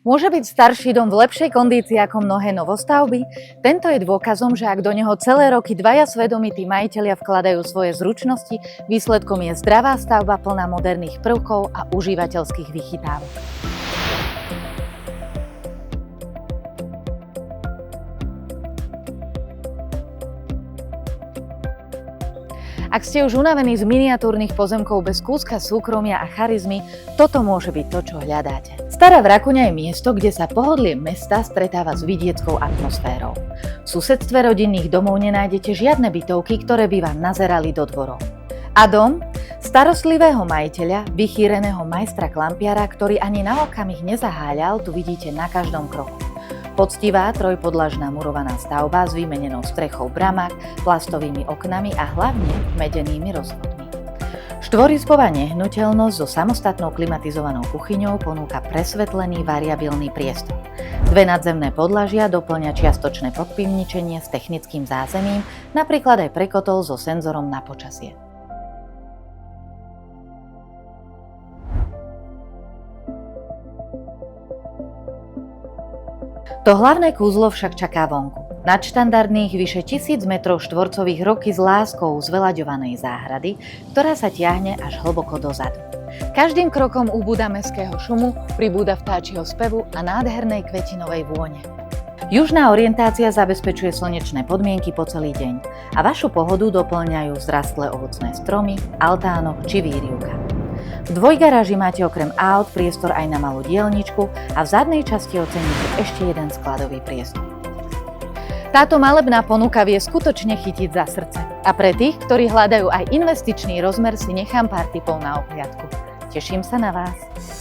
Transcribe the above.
Môže byť starší dom v lepšej kondícii ako mnohé novostavby? Tento je dôkazom, že ak do neho celé roky dvaja svedomití majitelia vkladajú svoje zručnosti, výsledkom je zdravá stavba plná moderných prvkov a užívateľských vychytávok. Ak ste už unavení z miniatúrnych pozemkov bez kúska súkromia a charizmy, toto môže byť to, čo hľadáte. Stará Vrakuňa je miesto, kde sa pohodlie mesta stretáva s vidieckou atmosférou. V susedstve rodinných domov nenájdete žiadne bytovky, ktoré by vám nazerali do dvorov. A dom? Starostlivého majiteľa, vychýreného majstra klampiara, ktorý ani na okamih nezaháľal, tu vidíte na každom kroku. Poctivá trojpodlažná murovaná stavba s vymenenou strechou bramák, plastovými oknami a hlavne medenými rozvodmi. Štvorizbová nehnuteľnosť so samostatnou klimatizovanou kuchyňou ponúka presvetlený variabilný priestor. Dve nadzemné podlažia doplňa čiastočné podpivničenie s technickým zázemím, napríklad aj prekotol so senzorom na počasie. To hlavné kúzlo však čaká vonku. Nadštandardných vyše 1000 m2 roky s láskou zveľaďovanej záhrady, ktorá sa tiahne až hlboko dozadu. Každým krokom ubúda mestského šumu, pribúda vtáčieho spevu a nádhernej kvetinovej vône. Južná orientácia zabezpečuje slnečné podmienky po celý deň a vašu pohodu doplňajú zrastlé ovocné stromy, altánok či výrivka. V dvojgaráži máte okrem aut priestor aj na malú dielničku a v zadnej časti oceníte ešte jeden skladový priestor. Táto malebná ponuka vie skutočne chytiť za srdce. A pre tých, ktorí hľadajú aj investičný rozmer, si nechám pár tipov na obhliadku. Teším sa na vás.